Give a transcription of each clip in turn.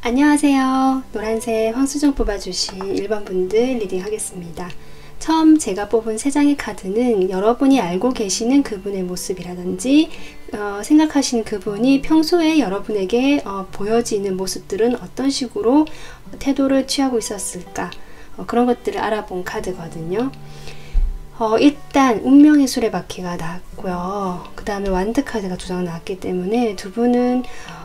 안녕하세요. 노란색 황수정 뽑아주신 1번 분들 리딩 하겠습니다. 처음 제가 뽑은 3장의 카드는 여러분이 알고 계시는 그분의 모습이라든지 생각하시는 그분이 평소에 여러분에게 보여지는 모습들은 어떤 식으로 태도를 취하고 있었을까, 그런 것들을 알아본 카드거든요. 일단 운명의 수레바퀴가 나왔고요. 그 다음에 완드 카드가 2장 나왔기 때문에 두 분은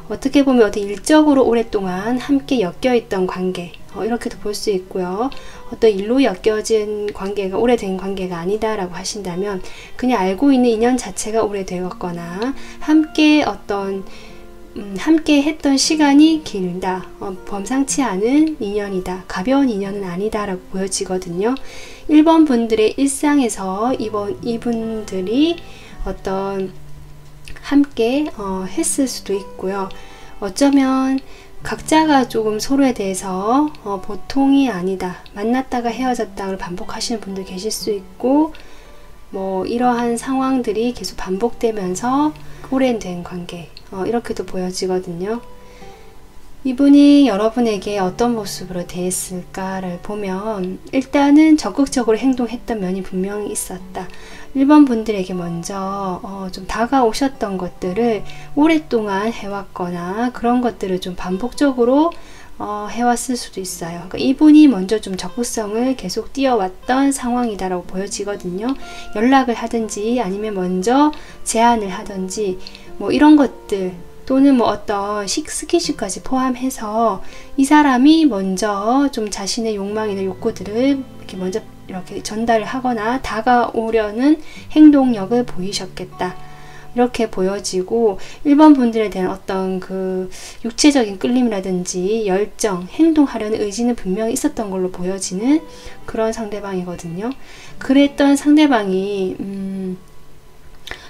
어떻게 보면 어떤 일적으로 오랫동안 함께 엮여있던 관계, 이렇게도 볼 수 있고요. 어떤 일로 엮여진 관계가 오래된 관계가 아니다라고 하신다면 그냥 알고 있는 인연 자체가 오래되었거나 함께 함께 했던 시간이 길다, 범상치 않은 인연이다, 가벼운 인연은 아니다 라고 보여지거든요. 1번 분들의 일상에서 이분들이 함께 했을 수도 있고요. 어쩌면 각자가 조금 서로에 대해서 보통이 아니다, 만났다가 헤어졌다를 반복하시는 분들 계실 수 있고, 이러한 상황들이 계속 반복되면서 오랜된 관계, 이렇게도 보여지거든요. 이분이 여러분에게 어떤 모습으로 대했을까를 보면 일단은 적극적으로 행동했던 면이 분명히 있었다. 1번 분들에게 먼저 좀 다가오셨던 것들을 오랫동안 해왔거나 그런 것들을 좀 반복적으로 해왔을 수도 있어요. 그러니까 이분이 먼저 좀 적극성을 계속 띄워왔던 상황이다라고 보여지거든요. 연락을 하든지 아니면 먼저 제안을 하든지 이런 것들, 또는 어떤 스킨십까지 포함해서 이 사람이 먼저 좀 자신의 욕망이나 욕구들을 먼저 이렇게 전달을 하거나 다가오려는 행동력을 보이셨겠다, 이렇게 보여지고, 1번 분들에 대한 어떤 그 육체적인 끌림이라든지 열정, 행동하려는 의지는 분명히 있었던 걸로 보여지는 그런 상대방이거든요. 그랬던 상대방이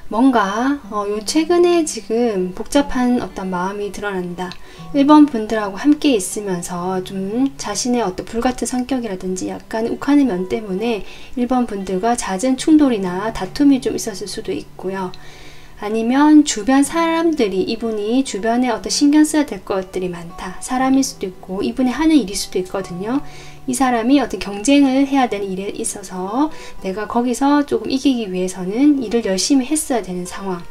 뭔가 요 최근에 지금 복잡한 어떤 마음이 드러난다. 1번 분들하고 함께 있으면서 좀 자신의 어떤 불같은 성격이라든지 약간 욱하는 면 때문에 1번 분들과 잦은 충돌이나 다툼이 좀 있었을 수도 있고요. 아니면 주변 사람들이, 이분이 주변에 어떤 신경 써야 될 것들이 많다, 사람일 수도 있고 이분이 하는 일일 수도 있거든요. 이 사람이 어떤 경쟁을 해야 되는 일에 있어서 내가 거기서 조금 이기기 위해서는 일을 열심히 했어야 되는 상황,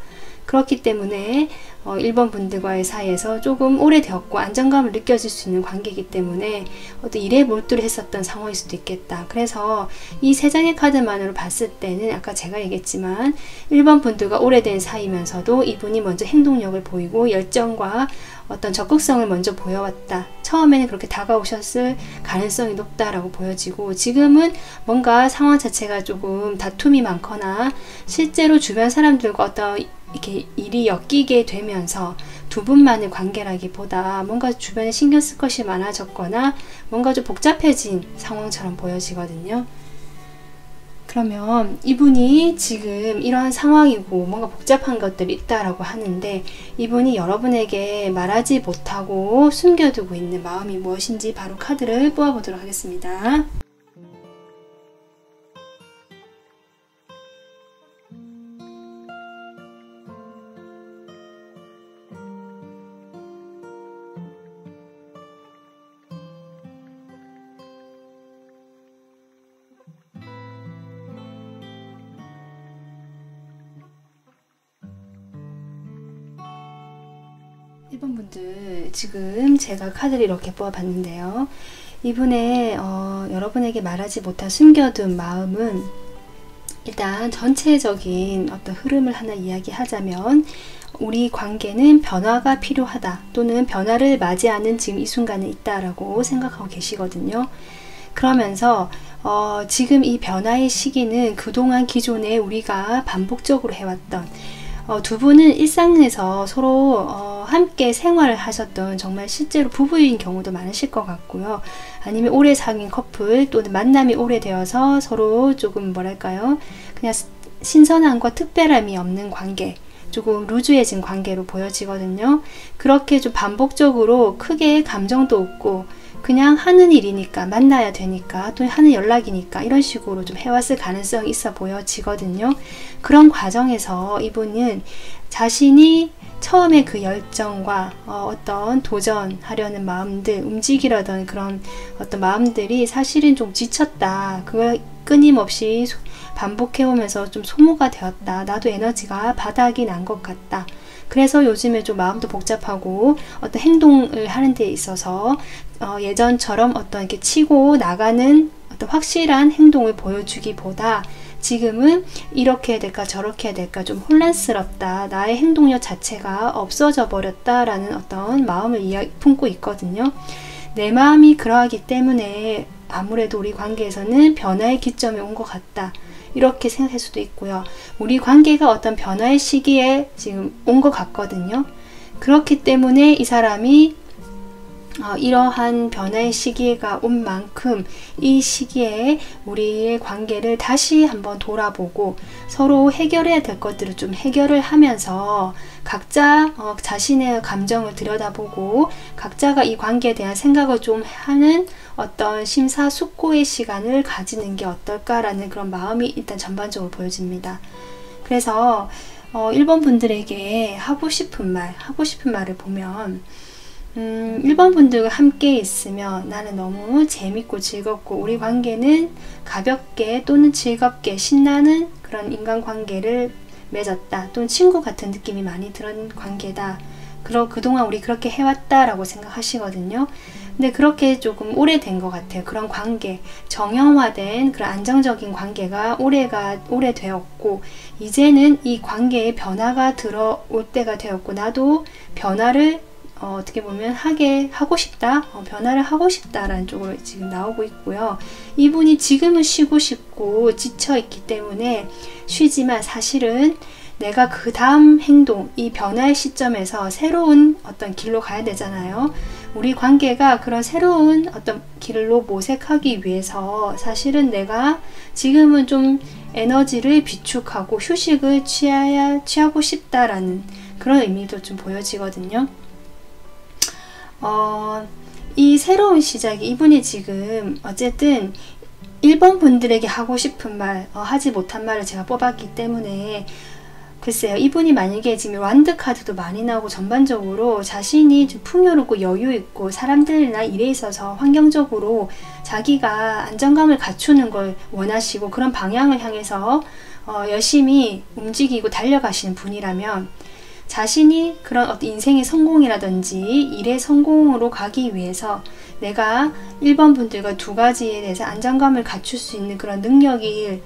그렇기 때문에 1번 분들과의 사이에서 조금 오래되었고 안정감을 느껴질 수 있는 관계이기 때문에 어떤 일에 몰두를 했었던 상황일 수도 있겠다. 그래서 이 3장의 카드만으로 봤을 때는 아까 제가 얘기했지만 1번 분들과 오래된 사이면서도 이분이 먼저 행동력을 보이고 열정과 어떤 적극성을 먼저 보여왔다. 처음에는 그렇게 다가오셨을 가능성이 높다라고 보여지고, 지금은 뭔가 상황 자체가 조금 다툼이 많거나 실제로 주변 사람들과 어떤 이렇게 일이 엮이게 되면서 두 분만의 관계라기보다 뭔가 주변에 신경 쓸 것이 많아졌거나 뭔가 좀 복잡해진 상황처럼 보여지거든요. 그러면 이분이 지금 이러한 상황이고 뭔가 복잡한 것들이 있다라고 하는데, 이분이 여러분에게 말하지 못하고 숨겨두고 있는 마음이 무엇인지 바로 카드를 뽑아보도록 하겠습니다. 1번 분들, 지금 제가 카드를 이렇게 뽑아봤는데요. 이분의 여러분에게 말하지 못한 숨겨둔 마음은, 일단 전체적인 어떤 흐름을 하나 이야기하자면 우리 관계는 변화가 필요하다, 또는 변화를 맞이하는 지금 이 순간에 있다라고 생각하고 계시거든요. 그러면서 지금 이 변화의 시기는 그동안 기존에 우리가 반복적으로 해왔던, 두 분은 일상에서 서로 함께 생활을 하셨던 정말 실제로 부부인 경우도 많으실 것 같고요. 아니면 오래 사귄 커플, 또는 만남이 오래되어서 서로 조금 그냥 신선함과 특별함이 없는 관계, 조금 루즈해진 관계로 보여지거든요. 그렇게 좀 반복적으로 크게 감정도 없고 그냥 하는 일이니까, 만나야 되니까, 또 하는 연락이니까 이런 식으로 좀 해왔을 가능성이 있어 보여지거든요. 그런 과정에서 이분은 자신이 처음에 그 열정과 어떤 도전하려는 마음들, 움직이려던 그런 어떤 마음들이 사실은 좀 지쳤다. 그걸 끊임없이 반복해오면서 좀 소모가 되었다. 나도 에너지가 바닥이 난 것 같다. 그래서 요즘에 좀 마음도 복잡하고 어떤 행동을 하는 데 있어서 예전처럼 어떤 이렇게 치고 나가는 어떤 확실한 행동을 보여주기보다 지금은 이렇게 해야 될까 저렇게 해야 될까 좀 혼란스럽다. 나의 행동력 자체가 없어져 버렸다라는 어떤 마음을 품고 있거든요. 내 마음이 그러하기 때문에 아무래도 우리 관계에서는 변화의 기점에 온 것 같다. 이렇게 생각할 수도 있고요. 우리 관계가 어떤 변화의 시기에 지금 온 것 같거든요. 그렇기 때문에 이 사람이 이러한 변화의 시기가 온 만큼 이 시기에 우리의 관계를 다시 한번 돌아보고 서로 해결해야 될 것들을 좀 해결을 하면서 각자 자신의 감정을 들여다보고 각자가 이 관계에 대한 생각을 좀 하는 어떤 심사숙고의 시간을 가지는 게 어떨까라는 그런 마음이 일단 전반적으로 보여집니다. 그래서 1번 분들에게 하고 싶은 말을 보면 1번 분들과 함께 있으면 나는 너무 재밌고 즐겁고 우리 관계는 가볍게 또는 즐겁게 신나는 그런 인간관계를 맺었다. 또는 친구 같은 느낌이 많이 드는 관계다. 그동안 우리 그렇게 해왔다라고 생각하시거든요. 근데 그렇게 조금 오래된 것 같아요. 그런 관계, 정형화된 그런 안정적인 관계가 오래되었고 이제는 이 관계에 변화가 들어올 때가 되었고 나도 변화를 어떻게 보면 하고 싶다, 변화를 하고 싶다라는 쪽으로 지금 나오고 있고요. 이분이 지금은 쉬고 싶고 지쳐있기 때문에 쉬지만 사실은 내가 그 다음 행동, 이 변화의 시점에서 새로운 어떤 길로 가야 되잖아요. 우리 관계가 그런 새로운 어떤 길로 모색하기 위해서 사실은 내가 지금은 좀 에너지를 비축하고 휴식을 취하고 싶다라는 그런 의미도 좀 보여지거든요. 이 새로운 시작이 이분이 지금 어쨌든 1번 분들에게 하고 싶은 말, 하지 못한 말을 제가 뽑았기 때문에 글쎄요, 이분이 만약에 지금 완드 카드도 많이 나오고 전반적으로 자신이 좀 풍요롭고 여유 있고 사람들이나 일에 있어서 환경적으로 자기가 안정감을 갖추는 걸 원하시고 그런 방향을 향해서 열심히 움직이고 달려가시는 분이라면 자신이 그런 어떤 인생의 성공이라든지 일의 성공으로 가기 위해서 내가 1번 분들과 두 가지에 대해서 안정감을 갖출 수 있는 그런 능력이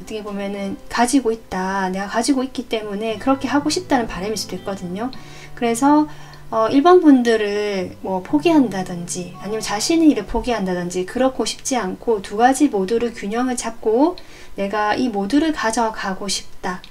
어떻게 보면은 가지고 있다. 내가 가지고 있기 때문에 그렇게 하고 싶다는 바람일 수도 있거든요. 그래서 1번 분들을 뭐 포기한다든지 아니면 자신의 일을 포기한다든지 그렇고 싶지 않고 두 가지 모두를 균형을 잡고 내가 이 모두를 가져가고 싶다.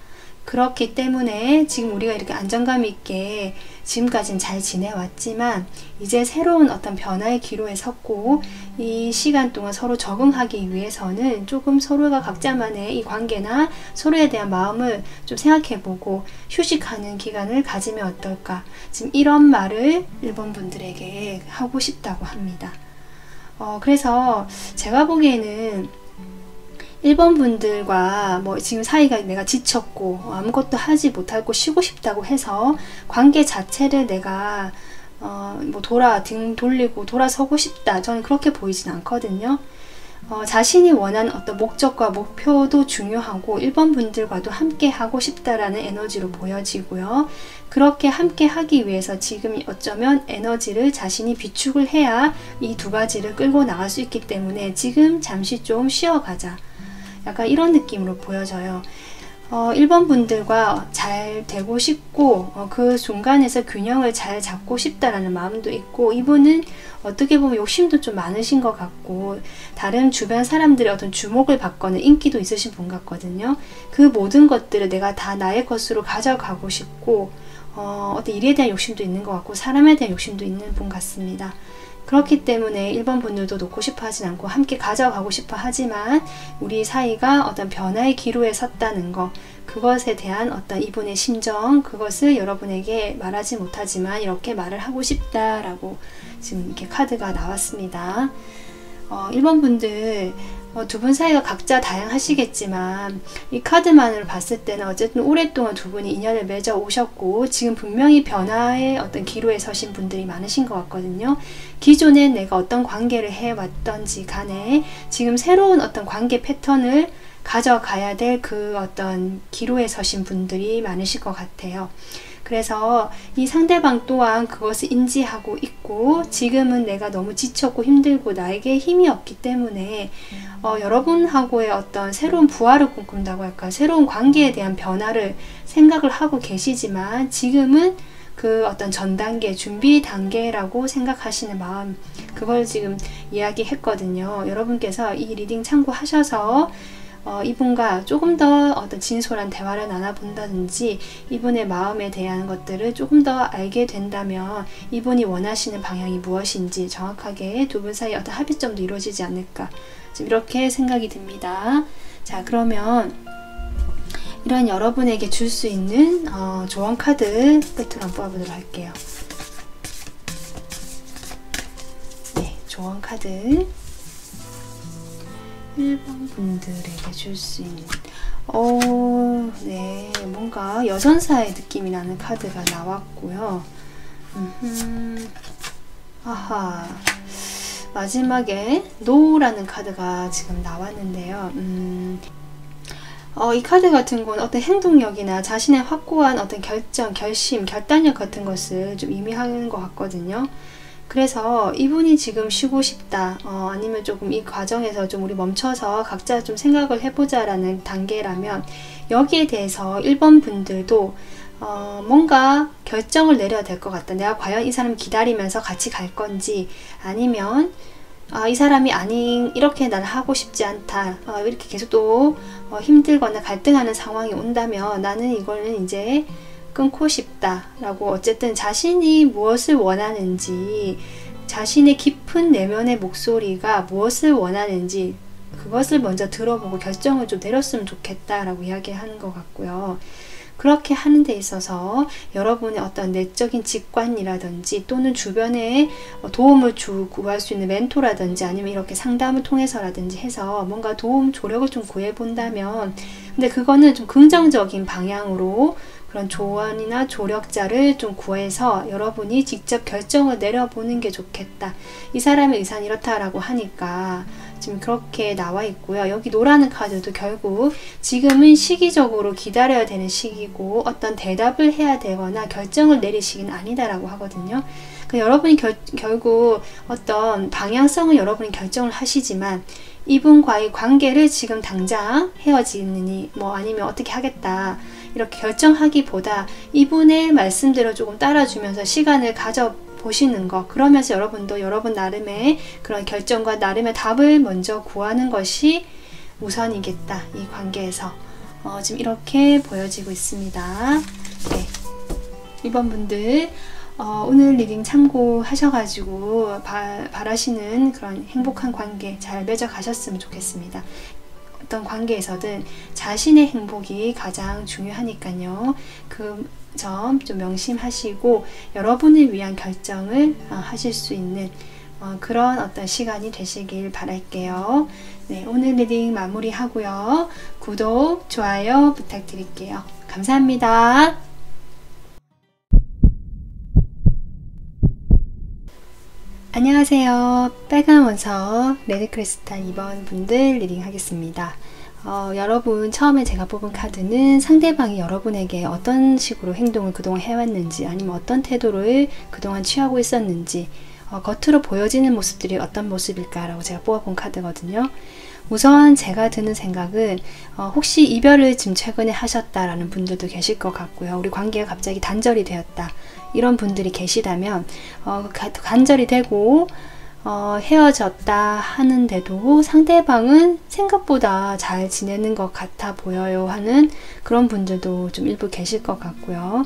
그렇기 때문에 지금 우리가 이렇게 안정감 있게 지금까지는 잘 지내왔지만 이제 새로운 어떤 변화의 기로에 섰고 이 시간 동안 서로 적응하기 위해서는 조금 서로가 각자만의 이 관계나 서로에 대한 마음을 좀 생각해보고 휴식하는 기간을 가지면 어떨까. 지금 이런 말을 1번 분들에게 하고 싶다고 합니다. 그래서 제가 보기에는 1번 분들과 뭐 지금 사이가 내가 지쳤고 아무것도 하지 못하고 쉬고 싶다고 해서 관계 자체를 내가 뭐 등 돌리고 돌아서고 싶다. 저는 그렇게 보이진 않거든요. 자신이 원하는 어떤 목적과 목표도 중요하고 1번 분들과도 함께 하고 싶다라는 에너지로 보여지고요. 그렇게 함께 하기 위해서 지금 어쩌면 에너지를 자신이 비축을 해야 이 두 가지를 끌고 나갈 수 있기 때문에 지금 잠시 좀 쉬어가자. 약간 이런 느낌으로 보여져요. 1번 분들과 잘 되고 싶고 그 중간에서 균형을 잘 잡고 싶다라는 마음도 있고 이분은 어떻게 보면 욕심도 좀 많으신 것 같고 다른 주변 사람들의 어떤 주목을 받거나 인기도 있으신 분 같거든요. 그 모든 것들을 내가 다 나의 것으로 가져가고 싶고 어떤 일에 대한 욕심도 있는 것 같고 사람에 대한 욕심도 있는 분 같습니다. 그렇기 때문에 1번 분들도 놓고 싶어 하진 않고 함께 가져가고 싶어 하지만 우리 사이가 어떤 변화의 기로에 섰다는 거 그것에 대한 어떤 이분의 심정 그것을 여러분에게 말하지 못하지만 이렇게 말을 하고 싶다라고 지금 이렇게 카드가 나왔습니다. 1번 분들 두 분 사이가 각자 다양하시겠지만 이 카드만으로 봤을 때는 어쨌든 오랫동안 두 분이 인연을 맺어 오셨고 지금 분명히 변화의 어떤 기로에 서신 분들이 많으신 것 같거든요. 기존에 내가 어떤 관계를 해왔던지 간에 지금 새로운 어떤 관계 패턴을 가져가야 될 그 어떤 기로에 서신 분들이 많으실 것 같아요. 그래서 이 상대방 또한 그것을 인지하고 있고 지금은 내가 너무 지쳤고 힘들고 나에게 힘이 없기 때문에 여러분하고의 어떤 새로운 부활을 꿈꾼다고 할까, 새로운 관계에 대한 변화를 생각을 하고 계시지만 지금은 그 어떤 전 단계, 준비 단계라고 생각하시는 마음, 그걸 지금 이야기했거든요. 여러분께서 이 리딩 참고하셔서 이분과 조금 더 어떤 진솔한 대화를 나눠본다든지 이분의 마음에 대한 것들을 조금 더 알게 된다면 이분이 원하시는 방향이 무엇인지 정확하게 두 분 사이 어떤 합의점도 이루어지지 않을까, 지금 이렇게 생각이 듭니다. 자, 그러면 이런 여러분에게 줄 수 있는 조언 카드 끝으로 한번 뽑아보도록 할게요. 네, 조언 카드 1번 분들에게 줄 수 있는 네, 뭔가 여전사의 느낌이 나는 카드가 나왔고요. 아하, 마지막에 노라는 카드가 지금 나왔는데요. 이 카드 같은 건 어떤 행동력이나 자신의 확고한 어떤 결정, 결심, 결단력 같은 것을 좀 의미하는 것 같거든요. 그래서 이분이 지금 쉬고 싶다, 아니면 조금 이 과정에서 좀 우리 멈춰서 각자 좀 생각을 해보자 라는 단계라면 여기에 대해서 1번 분들도 뭔가 결정을 내려야 될 것 같다. 내가 과연 이 사람 기다리면서 같이 갈 건지, 아니면 이 사람이 아닌, 이렇게 날 하고 싶지 않다, 이렇게 계속 또 힘들거나 갈등하는 상황이 온다면 나는 이거는 이제 끊고 싶다 라고, 어쨌든 자신이 무엇을 원하는지, 자신의 깊은 내면의 목소리가 무엇을 원하는지 그것을 먼저 들어보고 결정을 좀 내렸으면 좋겠다 라고 이야기하는 것 같고요. 그렇게 하는 데 있어서 여러분의 어떤 내적인 직관이라든지 또는 주변에 도움을 구할 수 있는 멘토라든지 아니면 이렇게 상담을 통해서라든지 해서 뭔가 도움, 조력을 좀 구해본다면, 근데 그거는 좀 긍정적인 방향으로 그런 조언이나 조력자를 좀 구해서 여러분이 직접 결정을 내려보는 게 좋겠다. 이 사람의 의사는 이렇다라고 하니까 지금 그렇게 나와 있고요. 여기 노라는 카드도 결국 지금은 시기적으로 기다려야 되는 시기고 어떤 대답을 해야 되거나 결정을 내릴 시기는 아니다라고 하거든요. 그러니까 여러분이 결국 어떤 방향성을 여러분이 결정을 하시지만 이분과의 관계를 지금 당장 헤어지느니 아니면 어떻게 하겠다 이렇게 결정하기보다 이분의 말씀대로 조금 따라주면서 시간을 가져보시는 것, 그러면서 여러분도 여러분 나름의 그런 결정과 나름의 답을 먼저 구하는 것이 우선이겠다, 이 관계에서. 지금 이렇게 보여지고 있습니다. 네, 이번 분들 오늘 리딩 참고하셔가지고 바라시는 그런 행복한 관계 잘 맺어 가셨으면 좋겠습니다. 어떤 관계에서든 자신의 행복이 가장 중요하니까요. 그 점 좀 명심하시고 여러분을 위한 결정을 하실 수 있는 그런 어떤 시간이 되시길 바랄게요. 네, 오늘 리딩 마무리하고요. 구독, 좋아요 부탁드릴게요. 감사합니다. 안녕하세요. 빨간 원석 레드크리스탈 2번 분들 리딩 하겠습니다. 여러분, 처음에 제가 뽑은 카드는 상대방이 여러분에게 어떤 식으로 행동을 그동안 해왔는지, 아니면 어떤 태도를 그동안 취하고 있었는지, 겉으로 보여지는 모습들이 어떤 모습일까 라고 제가 뽑아본 카드거든요. 우선 제가 드는 생각은 혹시 이별을 지금 최근에 하셨다라는 분들도 계실 것 같고요. 우리 관계가 갑자기 단절이 되었다, 이런 분들이 계시다면 단절이 되고 헤어졌다 하는데도 상대방은 생각보다 잘 지내는 것 같아 보여요 하는 그런 분들도 좀 일부 계실 것 같고요.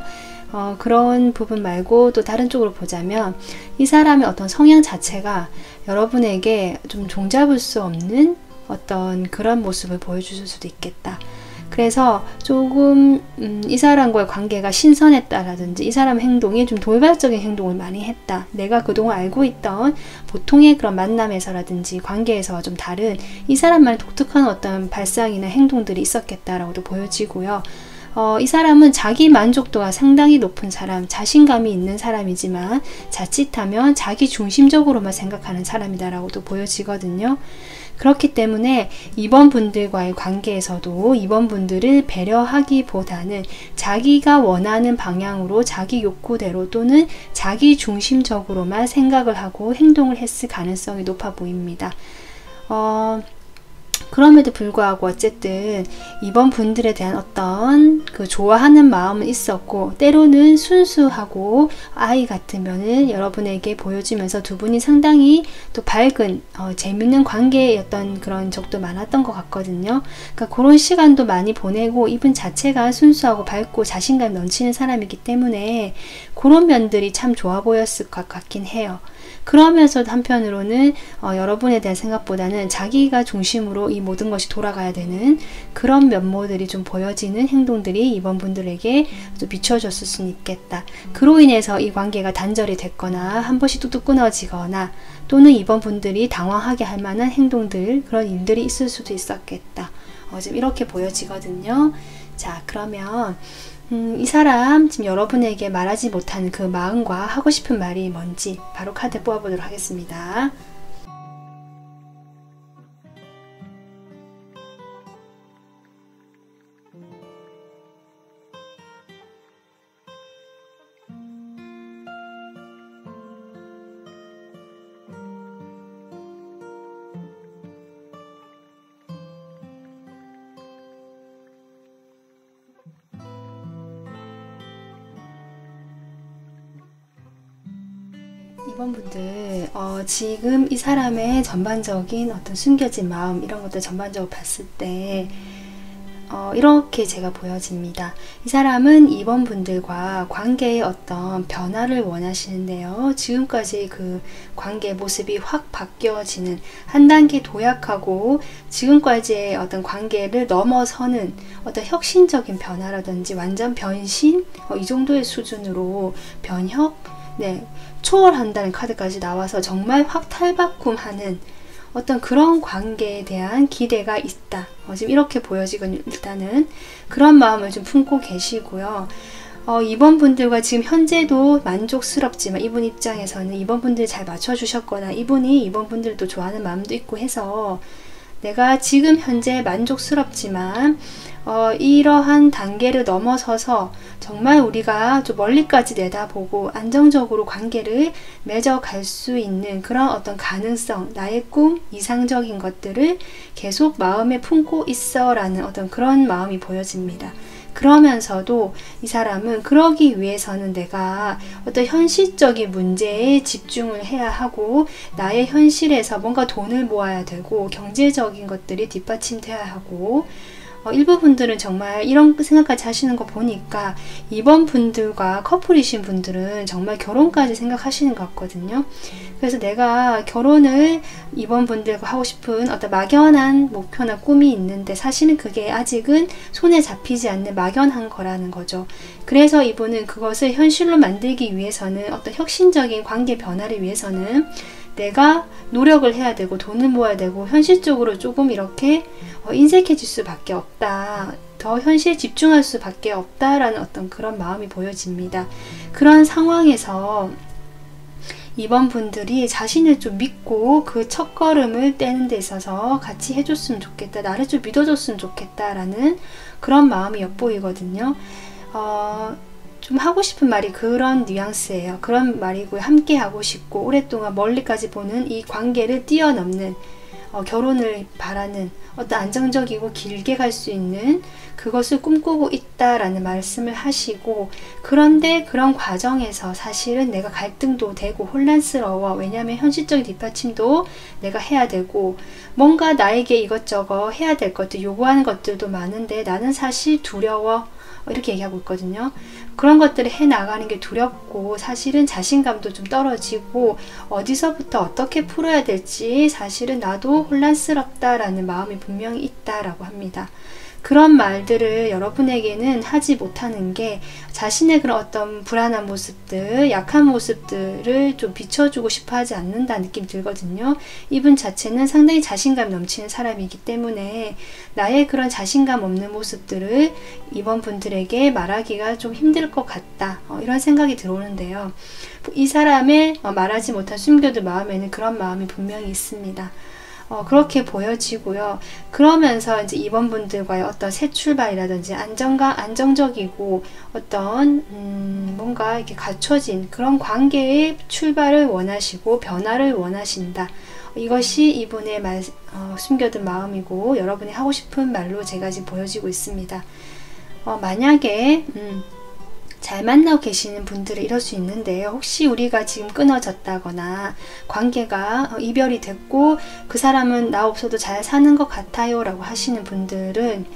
그런 부분 말고 또 다른 쪽으로 보자면 이 사람의 어떤 성향 자체가 여러분에게 좀 종잡을 수 없는 어떤 그런 모습을 보여주실 수도 있겠다. 그래서 조금 이 사람과의 관계가 신선했다라든지 이 사람 행동이 좀 돌발적인 행동을 많이 했다. 내가 그동안 알고 있던 보통의 그런 만남에서라든지 관계에서 좀 다른 이 사람만의 독특한 어떤 발상이나 행동들이 있었겠다라고도 보여지고요. 이 사람은 자기 만족도가 상당히 높은 사람, 자신감이 있는 사람이지만 자칫하면 자기 중심적으로만 생각하는 사람이다라고도 보여지거든요. 그렇기 때문에 이번 분들과의 관계에서도 이번 분들을 배려하기보다는 자기가 원하는 방향으로 자기 욕구대로 또는 자기 중심적으로만 생각을 하고 행동을 했을 가능성이 높아 보입니다. 그럼에도 불구하고 어쨌든 이번 분들에 대한 어떤 그 좋아하는 마음은 있었고 때로는 순수하고 아이 같은 면을 여러분에게 보여주면서 두 분이 상당히 또 밝은 재밌는 관계였던 그런 적도 많았던 것 같거든요. 그러니까 그런 시간도 많이 보내고 이분 자체가 순수하고 밝고 자신감 넘치는 사람이기 때문에 그런 면들이 참 좋아 보였을 것 같긴 해요. 그러면서도 한편으로는 여러분에 대한 생각보다는 자기가 중심으로 이 모든 것이 돌아가야 되는 그런 면모들이 좀 보여지는 행동들이 이번 분들에게 좀 비춰졌을 수는 있겠다. 그로 인해서 이 관계가 단절이 됐거나 한 번씩 뚝뚝 끊어지거나 또는 이번 분들이 당황하게 할 만한 행동들, 그런 일들이 있을 수도 있었겠다. 지금 이렇게 보여지거든요. 자, 그러면 이 사람 지금 여러분에게 말하지 못한 그 마음과 하고 싶은 말이 뭔지 바로 카드 뽑아보도록 하겠습니다. 이번 분들 지금 이 사람의 전반적인 어떤 숨겨진 마음 이런 것들 전반적으로 봤을 때 이렇게 제가 보여집니다. 이 사람은 이번 분들과 관계의 어떤 변화를 원하시는데요. 지금까지 그 관계 모습이 확 바뀌어지는 한 단계 도약하고 지금까지의 어떤 관계를 넘어서는 어떤 혁신적인 변화라든지 완전 변신 이 정도의 수준으로 변혁 초월한다는 카드까지 나와서 정말 확 탈바꿈하는 어떤 그런 관계에 대한 기대가 있다. 지금 이렇게 보여지거든요. 일단은 그런 마음을 좀 품고 계시고요. 이번 분들과 지금 현재도 만족스럽지만 이분 입장에서는 이번 분들 잘 맞춰주셨거나 이분이 이번 분들을 또 좋아하는 마음도 있고 해서 내가 지금 현재 만족스럽지만 이러한 단계를 넘어서서 정말 우리가 좀 멀리까지 내다보고 안정적으로 관계를 맺어갈 수 있는 그런 어떤 가능성, 나의 꿈, 이상적인 것들을 계속 마음에 품고 있어 라는 어떤 그런 마음이 보여집니다. 그러면서도 이 사람은 그러기 위해서는 내가 어떤 현실적인 문제에 집중을 해야 하고 나의 현실에서 뭔가 돈을 모아야 되고 경제적인 것들이 뒷받침돼야 하고 일부 분들은 정말 이런 생각까지 하시는 거 보니까 이번 분들과 커플이신 분들은 정말 결혼까지 생각하시는 것 같거든요. 그래서 내가 결혼을 이번 분들과 하고 싶은 어떤 막연한 목표나 꿈이 있는데 사실은 그게 아직은 손에 잡히지 않는 막연한 거라는 거죠. 그래서 이분은 그것을 현실로 만들기 위해서는 어떤 혁신적인 관계 변화를 위해서는 내가 노력을 해야 되고 돈을 모아야 되고 현실적으로 조금 이렇게 인색해질 수밖에 없다. 더 현실에 집중할 수밖에 없다라는 어떤 그런 마음이 보여집니다. 그런 상황에서 이번 분들이 자신을 좀 믿고 그 첫걸음을 떼는 데 있어서 같이 해줬으면 좋겠다. 나를 좀 믿어줬으면 좋겠다라는 그런 마음이 엿보이거든요. 좀 하고 싶은 말이 그런 뉘앙스예요. 그런 말이고요. 함께 하고 싶고 오랫동안 멀리까지 보는 이 관계를 뛰어넘는 결혼을 바라는 어떤 안정적이고 길게 갈 수 있는 그것을 꿈꾸고 있다라는 말씀을 하시고 그런데 그런 과정에서 사실은 내가 갈등도 되고 혼란스러워. 왜냐하면 현실적인 뒷받침도 내가 해야 되고 뭔가 나에게 이것저것 해야 될 것들 요구하는 것들도 많은데 나는 사실 두려워. 이렇게 얘기하고 있거든요. 그런 것들을 해나가는 게 두렵고 사실은 자신감도 좀 떨어지고 어디서부터 어떻게 풀어야 될지 사실은 나도 혼란스럽다라는 마음이 분명히 있다라고 합니다. 그런 말들을 여러분에게는 하지 못하는 게 자신의 그런 어떤 불안한 모습들, 약한 모습들을 좀 비춰주고 싶어 하지 않는다는 느낌이 들거든요. 이분 자체는 상당히 자신감 넘치는 사람이기 때문에 나의 그런 자신감 없는 모습들을 이번 분들에게 말하기가 좀 힘들 것 같다. 이런 생각이 들어오는데요. 이 사람의 말하지 못한 숨겨둔 마음에는 그런 마음이 분명히 있습니다. 그렇게 보여지고요. 그러면서 이제 이번 분들과의 어떤 새 출발이라든지 안정적이고 어떤 뭔가 이렇게 갖춰진 그런 관계의 출발을 원하시고 변화를 원하신다. 이것이 이분의 숨겨둔 마음이고 여러분이 하고 싶은 말로 제가 지금 보여지고 있습니다. 만약에 잘 만나고 계시는 분들은 이럴 수 있는데요. 혹시 우리가 지금 끊어졌다거나 관계가 이별이 됐고 그 사람은 나 없어도 잘 사는 것 같아요 라고 하시는 분들은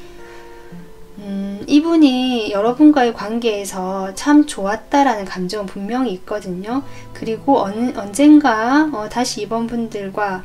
이분이 여러분과의 관계에서 참 좋았다라는 감정은 분명히 있거든요. 그리고 언젠가 다시 이번 분들과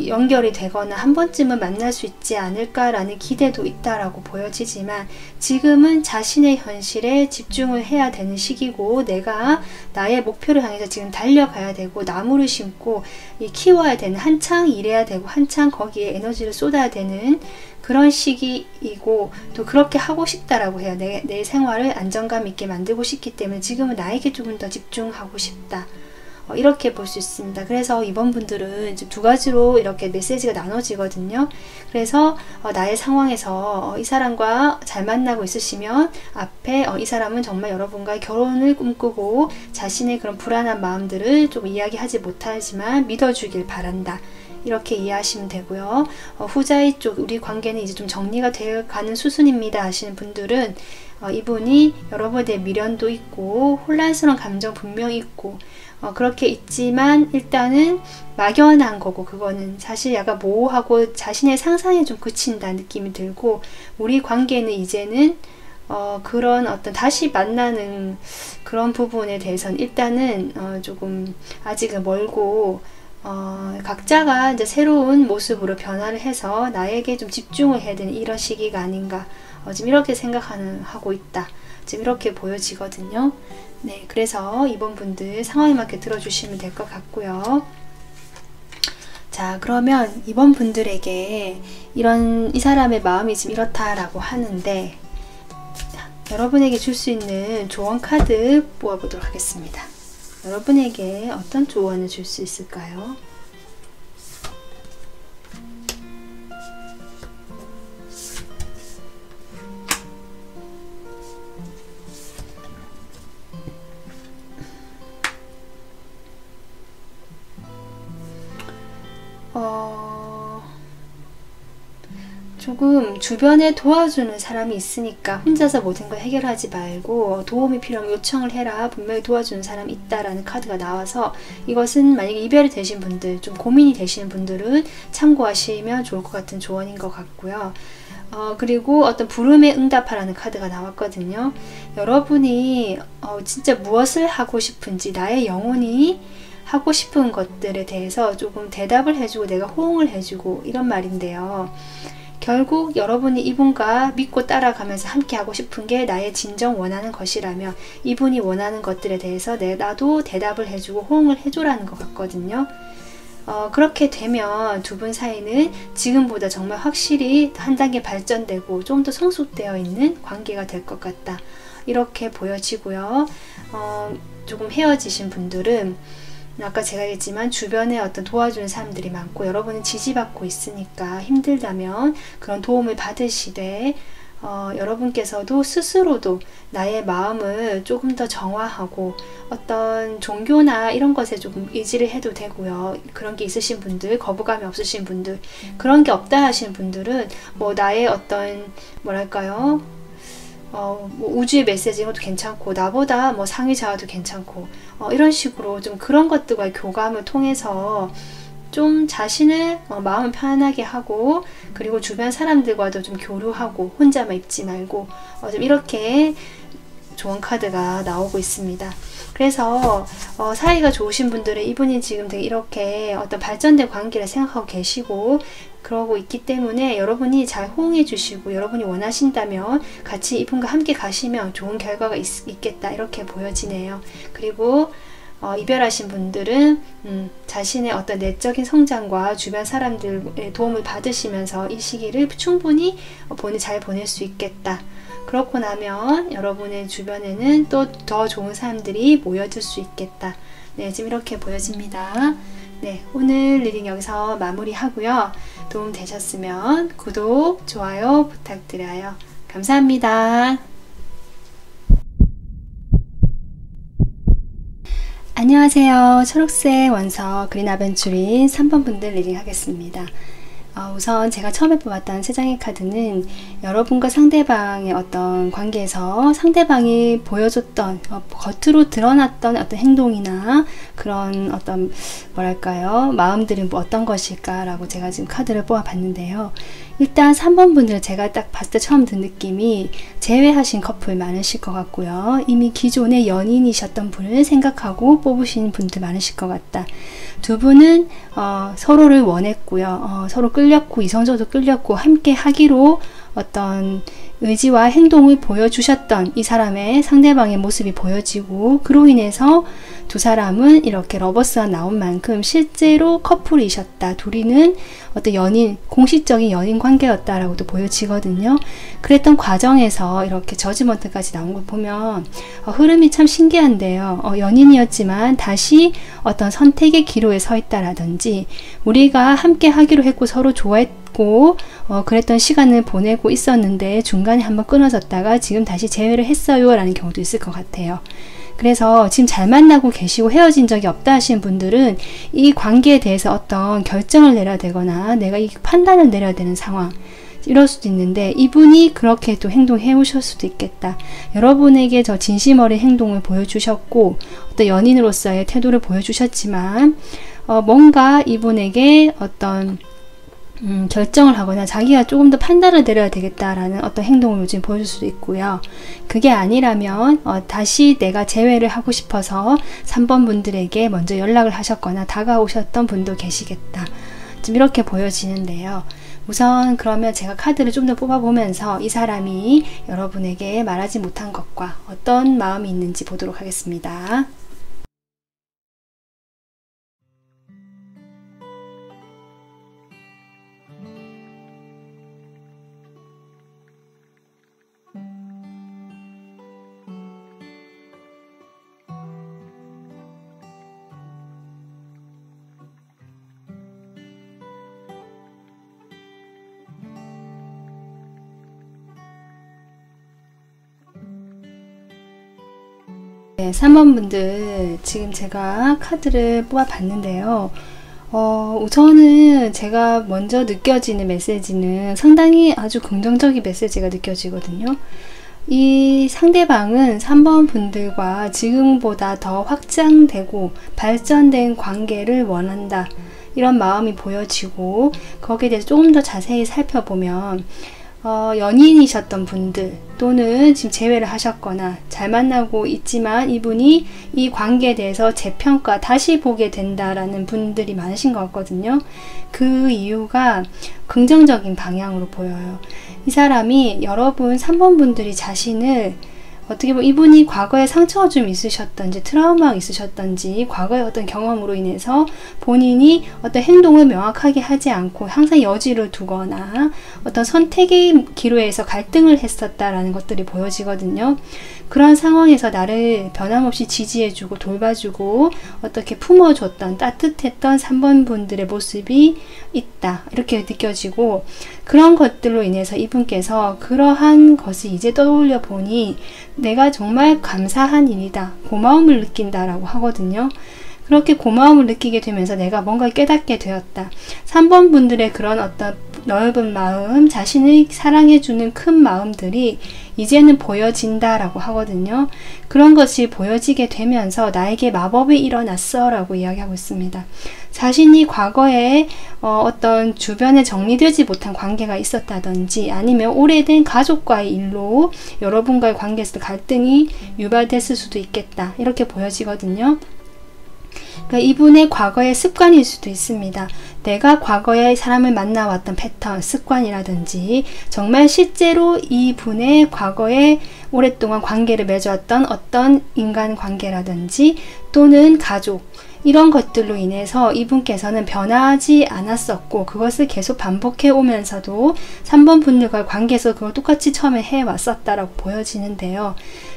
연결이 되거나 한 번쯤은 만날 수 있지 않을까라는 기대도 있다라고 보여지지만 지금은 자신의 현실에 집중을 해야 되는 시기고 내가 나의 목표를 향해서 지금 달려가야 되고 나무를 심고 키워야 되는 한창 일해야 되고 한창 거기에 에너지를 쏟아야 되는 그런 시기이고 또 그렇게 하고 싶다라고 해요. 내 생활을 안정감 있게 만들고 싶기 때문에 지금은 나에게 조금 더 집중하고 싶다. 이렇게 볼 수 있습니다. 그래서 이번 분들은 이제 두 가지로 이렇게 메시지가 나눠지거든요. 그래서 나의 상황에서 이 사람과 잘 만나고 있으시면 앞에 이 사람은 정말 여러분과의 결혼을 꿈꾸고 자신의 그런 불안한 마음들을 좀 이야기하지 못하지만 믿어주길 바란다. 이렇게 이해하시면 되고요. 후자의 쪽 우리 관계는 이제 좀 정리가 되어가는 수순입니다 하시는 분들은 이분이 여러분에 대해 미련도 있고 혼란스러운 감정 분명히 있고 그렇게 있지만 일단은 막연한 거고 그거는 사실 약간 모호하고 자신의 상상에 좀 그친다는 느낌이 들고 우리 관계는 이제는 그런 어떤 다시 만나는 그런 부분에 대해서는 일단은 조금 아직은 멀고 각자가 이제 새로운 모습으로 변화를 해서 나에게 좀 집중을 해야 되는 이런 시기가 아닌가 지금 이렇게 하고 있다. 지금 이렇게 보여지거든요. 네, 그래서 이번 분들 상황에 맞게 들어주시면 될 것 같고요. 자, 그러면 이번 분들에게 이 사람의 마음이 지금 이렇다라고 하는데 여러분에게 줄 수 있는 조언 카드 뽑아보도록 하겠습니다. 여러분에게 어떤 조언을 줄 수 있을까요? 조금 주변에 도와주는 사람이 있으니까 혼자서 모든 걸 해결하지 말고 도움이 필요하면 요청을 해라. 분명히 도와주는 사람이 있다라는 카드가 나와서 이것은 만약에 이별이 되신 분들, 좀 고민이 되시는 분들은 참고하시면 좋을 것 같은 조언인 것 같고요. 그리고 어떤 부름에 응답하라는 카드가 나왔거든요. 여러분이 진짜 무엇을 하고 싶은지 나의 영혼이 하고 싶은 것들에 대해서 조금 대답을 해주고 내가 호응을 해주고 이런 말인데요. 결국 여러분이 이분과 믿고 따라가면서 함께 하고 싶은 게 나의 진정 원하는 것이라면 이분이 원하는 것들에 대해서 나도 대답을 해주고 호응을 해줘라는 것 같거든요. 그렇게 되면 두 분 사이는 지금보다 정말 확실히 한 단계 발전되고 좀 더 성숙되어 있는 관계가 될 것 같다. 이렇게 보여지고요. 조금 헤어지신 분들은 아까 제가 얘기했지만 주변에 어떤 도와주는 사람들이 많고 여러분은 지지받고 있으니까 힘들다면 그런 도움을 받으시되 여러분께서도 스스로도 나의 마음을 조금 더 정화하고 어떤 종교나 이런 것에 조금 의지를 해도 되고요. 그런 게 있으신 분들, 거부감이 없으신 분들, 그런 게 없다 하시는 분들은 나의 어떤 뭐랄까요? 우주의 메시지인 것도 괜찮고 나보다 상위 자아도 괜찮고 이런 식으로 좀 그런 것들과의 교감을 통해서 좀 자신을 마음을 편안하게 하고 그리고 주변 사람들과도 좀 교류하고 혼자만 있지 말고 좀 이렇게 좋은 카드가 나오고 있습니다. 그래서 사이가 좋으신 분들은 이분이 지금 되게 이렇게 어떤 발전된 관계를 생각하고 계시고 그러고 있기 때문에 여러분이 잘 호응해 주시고 여러분이 원하신다면 같이 이분과 함께 가시면 좋은 결과가 있겠다 이렇게 보여지네요. 그리고 이별하신 분들은 자신의 어떤 내적인 성장과 주변 사람들의 도움을 받으시면서 이 시기를 충분히 잘 보낼 수 있겠다. 그렇고 나면 여러분의 주변에는 또 더 좋은 사람들이 모여들 수 있겠다. 네, 지금 이렇게 보여집니다. 네, 오늘 리딩 여기서 마무리하고요. 도움 되셨으면 구독, 좋아요 부탁드려요. 감사합니다. 안녕하세요. 초록색 원석 그린 아벤츄린 3번 분들 리딩 하겠습니다. 우선 제가 처음에 뽑았던 3장의 카드는 여러분과 상대방의 어떤 관계에서 상대방이 보여줬던 겉으로 드러났던 어떤 행동이나 그런 어떤 뭐랄까요 마음들은 어떤 것일까 라고 제가 지금 카드를 뽑아 봤는데요. 일단 3번 분들 제가 딱 봤을 때 처음 든 느낌이 재회하신 커플 많으실 것 같고요. 이미 기존의 연인이셨던 분을 생각하고 뽑으신 분들 많으실 것 같다. 두 분은 서로를 원했고요. 서로 끌렸고 이성적으로 끌렸고 함께 하기로 어떤 의지와 행동을 보여주셨던 이 사람의 상대방의 모습이 보여지고 그로 인해서 두 사람은 이렇게 러버스가 나온 만큼 실제로 커플이셨다. 둘이는 어떤 연인, 공식적인 연인 관계였다라고도 보여지거든요. 그랬던 과정에서 이렇게 저지먼트까지 나온 걸 보면 흐름이 참 신기한데요. 연인이었지만 다시 어떤 선택의 기로에 서 있다라든지 우리가 함께 하기로 했고 서로 좋아했고 그랬던 시간을 보내고 있었는데 중간에 한번 끊어졌다가 지금 다시 재회를 했어요 라는 경우도 있을 것 같아요. 그래서 지금 잘 만나고 계시고 헤어진 적이 없다 하시는 분들은 이 관계에 대해서 어떤 결정을 내려야 되거나 내가 이 판단을 내려야 되는 상황 이럴 수도 있는데 이분이 그렇게 또 행동해 오실 수도 있겠다. 여러분에게 저 진심 어린 행동을 보여주셨고 어떤 연인으로서의 태도를 보여주셨지만 뭔가 이분에게 어떤 결정을 하거나 자기가 조금 더 판단을 내려야 되겠다라는 어떤 행동을 요즘 보여줄 수도 있고요. 그게 아니라면 다시 내가 재회를 하고 싶어서 3번 분들에게 먼저 연락을 하셨거나 다가오셨던 분도 계시겠다. 좀 이렇게 보여지는데요. 우선 그러면 제가 카드를 좀 더 뽑아보면서 이 사람이 여러분에게 말하지 못한 것과 어떤 마음이 있는지 보도록 하겠습니다. 네, 3번 분들 지금 제가 카드를 뽑아 봤는데요. 우선은 제가 먼저 느껴지는 메시지는 상당히 아주 긍정적인 메시지가 느껴지거든요. 이 상대방은 3번 분들과 지금보다 더 확장되고 발전된 관계를 원한다. 이런 마음이 보여지고 거기에 대해서 조금 더 자세히 살펴보면 연인이셨던 분들 또는 지금 재회를 하셨거나 잘 만나고 있지만 이분이 이 관계에 대해서 재평가 다시 보게 된다라는 분들이 많으신 것 같거든요. 그 이유가 긍정적인 방향으로 보여요. 이 사람이 여러분 3번 분들이 자신을 어떻게 보면 이분이 과거에 상처가 좀 있으셨던지 트라우마가 있으셨던지 과거의 어떤 경험으로 인해서 본인이 어떤 행동을 명확하게 하지 않고 항상 여지를 두거나 어떤 선택의 기로에서 갈등을 했었다라는 것들이 보여지거든요. 그런 상황에서 나를 변함없이 지지해주고 돌봐주고 어떻게 품어줬던 따뜻했던 3번 분들의 모습이 있다 이렇게 느껴지고 그런 것들로 인해서 이분께서 그러한 것을 이제 떠올려 보니 내가 정말 감사한 일이다 고마움을 느낀다라고 하거든요. 그렇게 고마움을 느끼게 되면서 내가 뭔가 깨닫게 되었다. 3번 분들의 그런 어떤 넓은 마음, 자신을 사랑해주는 큰 마음들이 이제는 보여진다라고 하거든요. 그런 것이 보여지게 되면서 나에게 마법이 일어났어 라고 이야기하고 있습니다. 자신이 과거에 어떤 주변에 정리되지 못한 관계가 있었다든지 아니면 오래된 가족과의 일로 여러분과의 관계에서 갈등이 유발됐을 수도 있겠다, 이렇게 보여지거든요. 그러니까 이분의 과거의 습관일 수도 있습니다. 내가 과거에 사람을 만나왔던 패턴, 습관이라든지 정말 실제로 이분의 과거에 오랫동안 관계를 맺어왔던 어떤 인간관계라든지 또는 가족, 이런 것들로 인해서 이분께서는 변하지 않았었고 그것을 계속 반복해 오면서도 3번 분들과의 관계에서 그걸 똑같이 처음에 해왔었다라고 보여지는데요.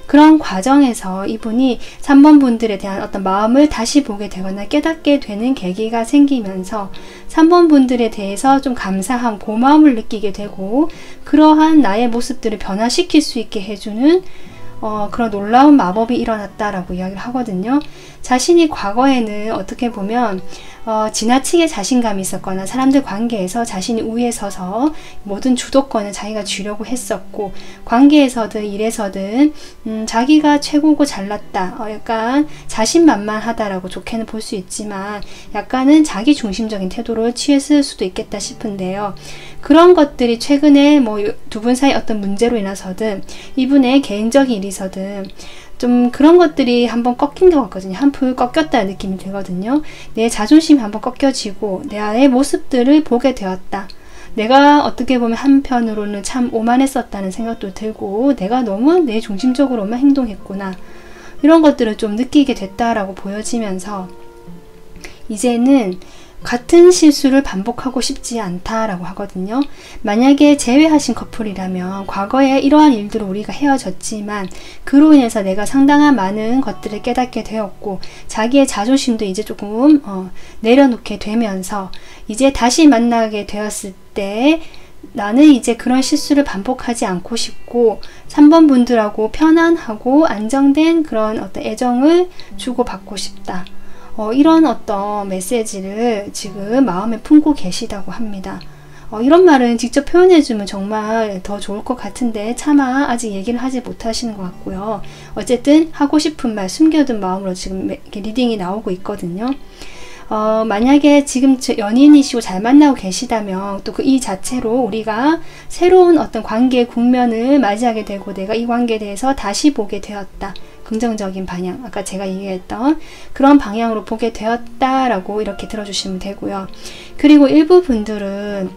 그런 과정에서 이분이 3번 분들에 대한 어떤 마음을 다시 보게 되거나 깨닫게 되는 계기가 생기면서 3번 분들에 대해서 좀 감사함, 고마움을 느끼게 되고 그러한 나의 모습들을 변화시킬 수 있게 해주는 그런 놀라운 마법이 일어났다라고 이야기를 하거든요. 자신이 과거에는 어떻게 보면 지나치게 자신감이 있었거나 사람들 관계에서 자신이 우위에 서서 모든 주도권을 자기가 쥐려고 했었고 관계에서든 일에서든 자기가 최고고 잘났다, 약간 자신만만하다라고 좋게는 볼 수 있지만 약간은 자기 중심적인 태도를 취했을 수도 있겠다 싶은데요. 그런 것들이 최근에 뭐 두 분 사이 어떤 문제로 인해서든 이분의 개인적인 일이서든 좀 그런 것들이 한번 꺾인 것 같거든요. 한풀 꺾였다는 느낌이 들거든요. 내 자존심이 한번 꺾여지고 나의 모습들을 보게 되었다. 내가 어떻게 보면 한편으로는 참 오만했었다는 생각도 들고 내가 너무 내 중심적으로만 행동했구나, 이런 것들을 좀 느끼게 됐다라고 보여지면서 이제는 같은 실수를 반복하고 싶지 않다라고 하거든요. 만약에 재회하신 커플이라면 과거에 이러한 일들로 우리가 헤어졌지만 그로 인해서 내가 상당한 많은 것들을 깨닫게 되었고 자기의 자존심도 이제 조금 내려놓게 되면서 이제 다시 만나게 되었을 때 나는 이제 그런 실수를 반복하지 않고 싶고 3번 분들하고 편안하고 안정된 그런 어떤 애정을 주고받고 싶다. 이런 어떤 메시지를 지금 마음에 품고 계시다고 합니다. 이런 말은 직접 표현해주면 정말 더 좋을 것 같은데 차마 아직 얘기를 하지 못하시는 것 같고요. 어쨌든 하고 싶은 말, 숨겨둔 마음으로 지금 리딩이 나오고 있거든요. 만약에 지금 연인이시고 잘 만나고 계시다면 또 이 자체로 우리가 새로운 어떤 관계의 국면을 맞이하게 되고 내가 이 관계에 대해서 다시 보게 되었다. 긍정적인 방향, 아까 제가 얘기했던 그런 방향으로 보게 되었다라고 이렇게 들어주시면 되고요. 그리고 일부 분들은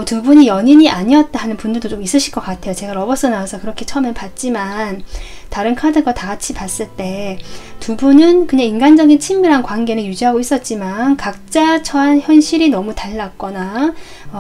두 분이 연인이 아니었다 하는 분들도 좀 있으실 것 같아요. 제가 러버스 나와서 그렇게 처음에 봤지만 다른 카드가 다 같이 봤을 때 두 분은 그냥 인간적인 친밀한 관계는 유지하고 있었지만 각자 처한 현실이 너무 달랐거나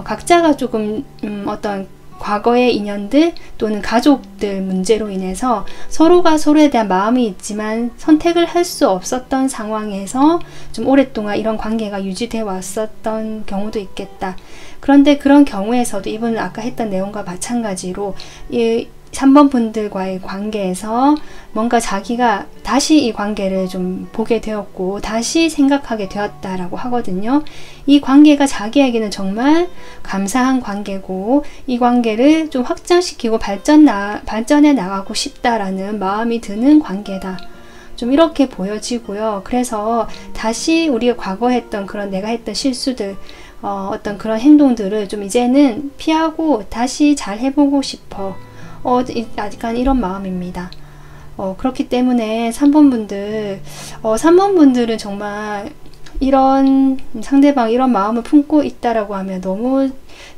각자가 조금 어떤 과거의 인연들 또는 가족들 문제로 인해서 서로가 서로에 대한 마음이 있지만 선택을 할 수 없었던 상황에서 좀 오랫동안 이런 관계가 유지되어 왔었던 경우도 있겠다. 그런데 그런 경우에서도 이분은 아까 했던 내용과 마찬가지로 이 3번 분들과의 관계에서 뭔가 자기가 다시 이 관계를 좀 보게 되었고 다시 생각하게 되었다라고 하거든요. 이 관계가 자기에게는 정말 감사한 관계고 이 관계를 좀 확장시키고 발전해 나가고 싶다라는 마음이 드는 관계다. 좀 이렇게 보여지고요. 그래서 다시 우리가 과거에 했던 그런 내가 했던 실수들 어떤 그런 행동들을 좀 이제는 피하고 다시 잘 해보고 싶어. 약간 이런 마음입니다. 그렇기 때문에 3번 분들, 3번 분들은 정말 이런 상대방 이런 마음을 품고 있다라고 하면 너무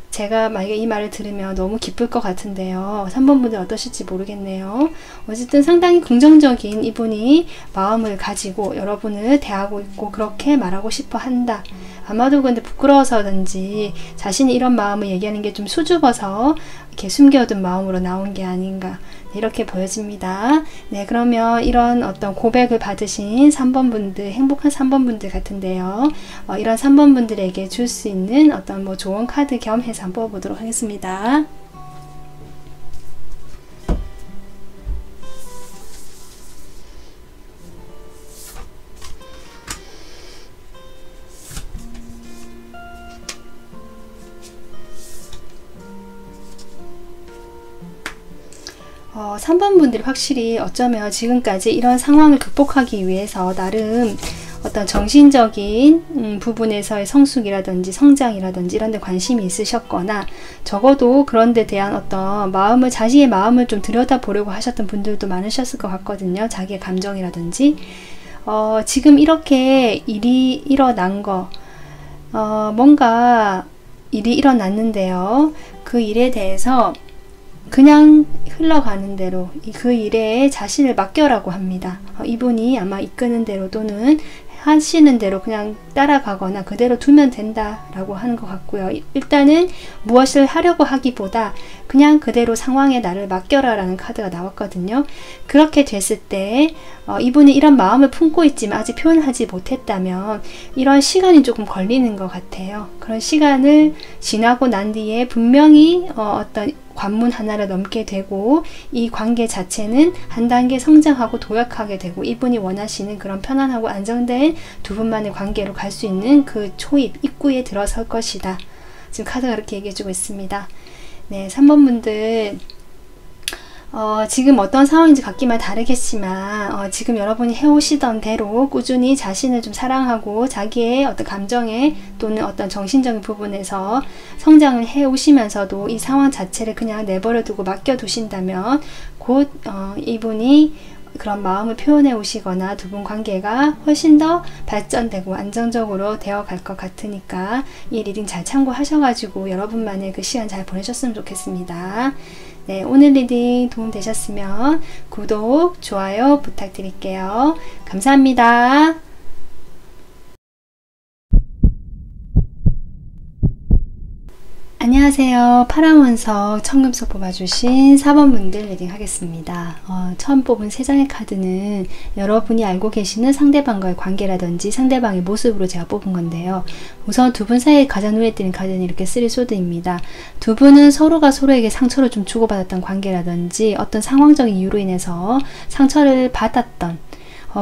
제가 만약에 이 말을 들으면 너무 기쁠 것 같은데요. 3번 분들 어떠실지 모르겠네요. 어쨌든 상당히 긍정적인 이분이 마음을 가지고 여러분을 대하고 있고 그렇게 말하고 싶어 한다. 아마도 근데 부끄러워서든지 자신이 이런 마음을 얘기하는 게 좀 수줍어서 이렇게 숨겨둔 마음으로 나온 게 아닌가 이렇게 보여집니다. 네, 그러면 이런 어떤 고백을 받으신 3번 분들, 행복한 3번 분들 같은데요. 이런 3번 분들에게 줄 수 있는 어떤 뭐 좋은 카드 겸해서 한번 뽑아보도록 하겠습니다. 3번 분들이 확실히 어쩌면 지금까지 이런 상황을 극복하기 위해서 나름 어떤 정신적인 부분에서의 성숙이라든지 성장이라든지 이런 데 관심이 있으셨거나 적어도 그런 데 대한 어떤 마음을, 자신의 마음을 좀 들여다보려고 하셨던 분들도 많으셨을 것 같거든요. 자기의 감정이라든지. 지금 이렇게 일이 일어난 거, 뭔가 일이 일어났는데요. 그 일에 대해서 그냥 흘러가는 대로 그 일에 자신을 맡겨라고 합니다. 이분이 아마 이끄는 대로 또는 하시는 대로 그냥 따라가거나 그대로 두면 된다라고 하는 것 같고요. 일단은 무엇을 하려고 하기보다 그냥 그대로 상황에 나를 맡겨라 라는 카드가 나왔거든요. 그렇게 됐을 때 이분이 이런 마음을 품고 있지만 아직 표현하지 못했다면 이런 시간이 조금 걸리는 것 같아요. 그런 시간을 지나고 난 뒤에 분명히 어떤 관문 하나를 넘게 되고 이 관계 자체는 한 단계 성장하고 도약하게 되고 이분이 원하시는 그런 편안하고 안정된 두 분만의 관계로 갈 수 있는 그 초입, 입구에 들어설 것이다. 지금 카드가 이렇게 얘기해주고 있습니다. 네, 3번 분들 지금 어떤 상황인지 각기마다 다르겠지만 지금 여러분이 해오시던 대로 꾸준히 자신을 좀 사랑하고 자기의 어떤 감정에 또는 어떤 정신적인 부분에서 성장을 해오시면서도 이 상황 자체를 그냥 내버려 두고 맡겨두신다면 곧 이분이 그런 마음을 표현해 오시거나 두 분 관계가 훨씬 더 발전되고 안정적으로 되어 갈 것 같으니까 이 리딩 잘 참고하셔가지고 여러분만의 그 시간 잘 보내셨으면 좋겠습니다. 네, 오늘 리딩 도움 되셨으면 구독, 좋아요 부탁드릴게요. 감사합니다. 안녕하세요. 파랑원석 청금석 뽑아주신 4번 분들 리딩 하겠습니다. 처음 뽑은 3장의 카드는 여러분이 알고 계시는 상대방과의 관계라든지 상대방의 모습으로 제가 뽑은 건데요. 우선 두 분 사이에 가장 눈에 띄는 카드는 이렇게 3소드입니다. 두 분은 서로가 서로에게 상처를 좀 주고받았던 관계라든지 어떤 상황적인 이유로 인해서 상처를 받았던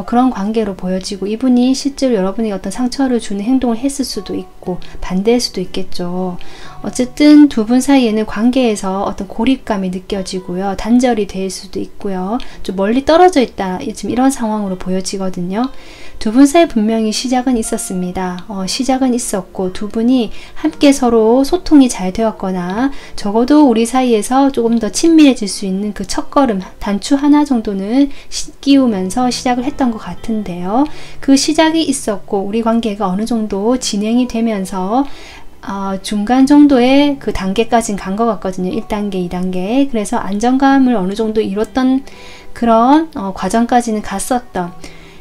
그런 관계로 보여지고 이분이 실제로 여러분이 어떤 상처를 주는 행동을 했을 수도 있고 반대일 수도 있겠죠. 어쨌든 두 분 사이에는 관계에서 어떤 고립감이 느껴지고요. 단절이 될 수도 있고요. 좀 멀리 떨어져 있다. 지금 이런 상황으로 보여지거든요. 두 분 사이 분명히 시작은 있었습니다. 시작은 있었고 두 분이 함께 서로 소통이 잘 되었거나 적어도 우리 사이에서 조금 더 친밀해질 수 있는 그 첫걸음, 단추 하나 정도는 끼우면서 시작을 했던 것 같은데요. 그 시작이 있었고 우리 관계가 어느 정도 진행이 되면서 중간 정도의 그 단계까지는 간 것 같거든요. 1단계, 2단계. 그래서 안정감을 어느 정도 이뤘던 그런 과정까지는 갔었던,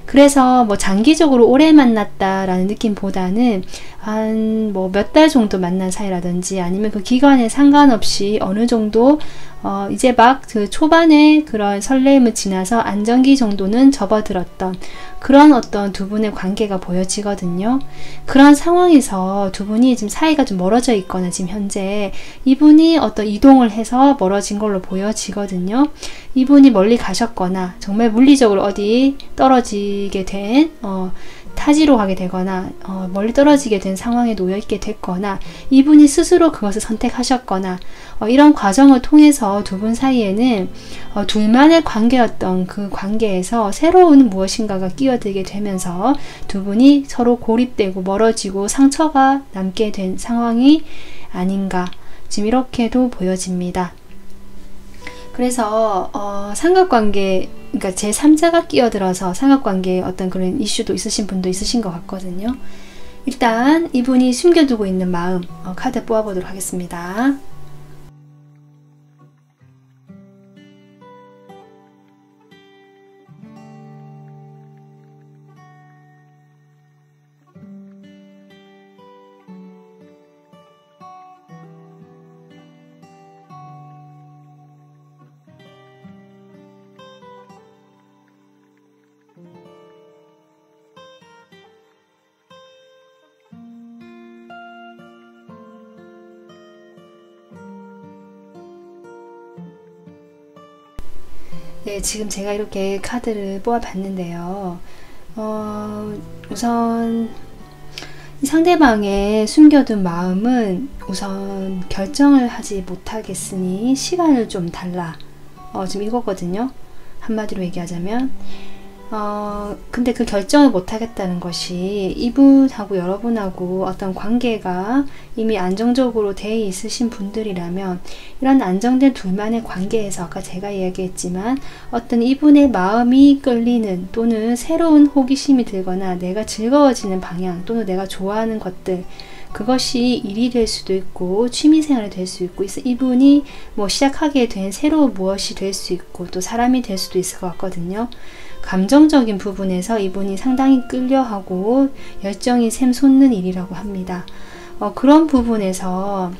그래서 뭐 장기적으로 오래 만났다라는 느낌보다는 한 뭐 몇 달 정도 만난 사이라든지 아니면 그 기간에 상관없이 어느 정도 이제 막 그 초반에 그런 설레임을 지나서 안정기 정도는 접어들었던 그런 어떤 두 분의 관계가 보여지거든요. 그런 상황에서 두 분이 지금 사이가 좀 멀어져 있거나 지금 현재 이분이 어떤 이동을 해서 멀어진 걸로 보여지거든요. 이분이 멀리 가셨거나 정말 물리적으로 어디 떨어지게 된 타지로 가게 되거나 멀리 떨어지게 된 상황에 놓여 있게 됐거나 이분이 스스로 그것을 선택하셨거나 이런 과정을 통해서 두 분 사이에는 둘만의 관계였던 그 관계에서 새로운 무엇인가가 끼어들게 되면서 두 분이 서로 고립되고 멀어지고 상처가 남게 된 상황이 아닌가, 지금 이렇게도 보여집니다. 그래서 삼각관계, 그러니까 제3자가 끼어들어서 삼각관계에 어떤 그런 이슈도 있으신 분도 있으신 것 같거든요. 일단 이분이 숨겨두고 있는 마음 카드 뽑아보도록 하겠습니다. 네, 지금 제가 이렇게 카드를 뽑아봤는데요. 우선 이 상대방의 숨겨둔 마음은 우선 결정을 하지 못하겠으니 시간을 좀 달라. 지금 이거거든요. 한마디로 얘기하자면 근데 그 결정을 못 하겠다는 것이 이분하고 여러분하고 어떤 관계가 이미 안정적으로 돼 있으신 분들이라면 이런 안정된 둘만의 관계에서 아까 제가 이야기했지만 어떤 이분의 마음이 끌리는 또는 새로운 호기심이 들거나 내가 즐거워지는 방향 또는 내가 좋아하는 것들, 그것이 일이 될 수도 있고 취미생활이 될 수 있고 이분이 뭐 시작하게 된 새로운 무엇이 될 수 있고 또 사람이 될 수도 있을 것 같거든요. 감정적인 부분에서 이분이 상당히 끌려하고 열정이 샘솟는 일이라고 합니다. 그런 부분에서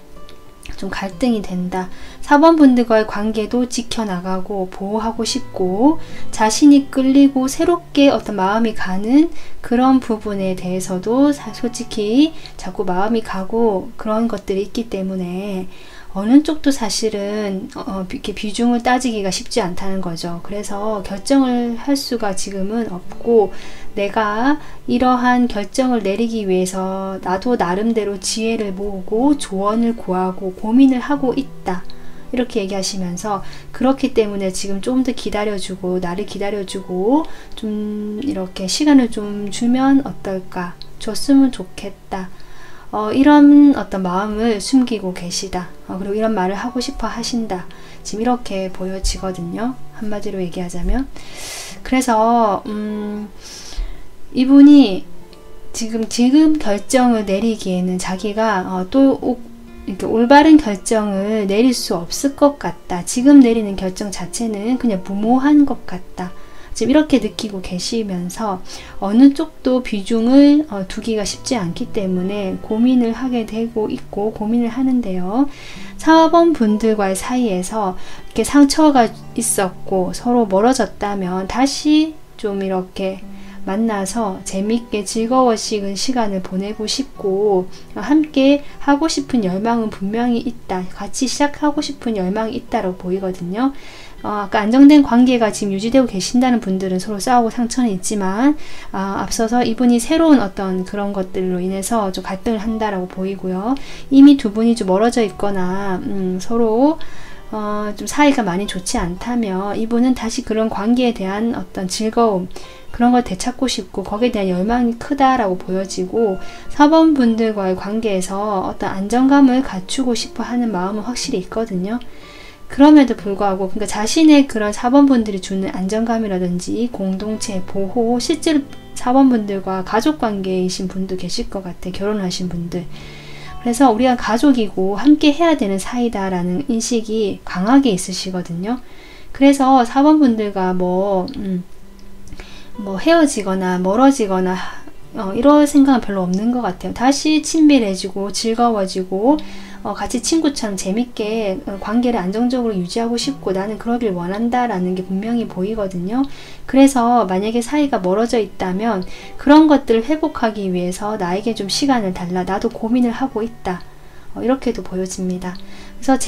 좀 갈등이 된다. 4번 분들과의 관계도 지켜나가고 보호하고 싶고 자신이 끌리고 새롭게 어떤 마음이 가는 그런 부분에 대해서도 솔직히 자꾸 마음이 가고 그런 것들이 있기 때문에 어느 쪽도 사실은 이렇게 비중을 따지기가 쉽지 않다는 거죠. 그래서 결정을 할 수가 지금은 없고 내가 이러한 결정을 내리기 위해서 나도 나름대로 지혜를 모으고 조언을 구하고 고민을 하고 있다. 이렇게 얘기하시면서 그렇기 때문에 지금 좀 더 기다려주고 나를 기다려주고 좀 이렇게 시간을 좀 주면 어떨까? 줬으면 좋겠다. 이런 어떤 마음을 숨기고 계시다. 그리고 이런 말을 하고 싶어 하신다. 지금 이렇게 보여지거든요. 한마디로 얘기하자면. 그래서 이분이 지금 결정을 내리기에는 자기가 또 이렇게 올바른 결정을 내릴 수 없을 것 같다. 지금 내리는 결정 자체는 그냥 무모한 것 같다. 지금 이렇게 느끼고 계시면서 어느 쪽도 비중을 두기가 쉽지 않기 때문에 고민을 하게 되고 있고 고민을 하는데요. 4번 분들과의 사이에서 이렇게 상처가 있었고 서로 멀어졌다면 다시 좀 이렇게 만나서 재밌게 즐거워지는 시간을 보내고 싶고 함께 하고 싶은 열망은 분명히 있다. 같이 시작하고 싶은 열망이 있다고 보이거든요. 아까 안정된 관계가 지금 유지되고 계신다는 분들은 서로 싸우고 상처는 있지만 앞서서 이분이 새로운 어떤 그런 것들로 인해서 좀 갈등을 한다라고 보이고요. 이미 두 분이 좀 멀어져 있거나 서로 좀 사이가 많이 좋지 않다면 이분은 다시 그런 관계에 대한 어떤 즐거움 그런 걸 되찾고 싶고 거기에 대한 열망이 크다라고 보여지고 4번 분들과의 관계에서 어떤 안정감을 갖추고 싶어 하는 마음은 확실히 있거든요. 그럼에도 불구하고 그러니까 자신의 그런 4번 분들이 주는 안정감이라든지 공동체, 보호, 실제로 4번 분들과 가족 관계이신 분도 계실 것 같아요. 결혼하신 분들. 그래서 우리가 가족이고 함께 해야 되는 사이다라는 인식이 강하게 있으시거든요. 그래서 4번 분들과 뭐 헤어지거나 멀어지거나 이럴 생각은 별로 없는 것 같아요. 다시 친밀해지고 즐거워지고 같이 친구처럼 재밌게 관계를 안정적으로 유지하고 싶고 나는 그러길 원한다라는 게 분명히 보이거든요. 그래서 만약에 사이가 멀어져 있다면 그런 것들을 회복하기 위해서 나에게 좀 시간을 달라. 나도 고민을 하고 있다. 이렇게도 보여집니다. 그래서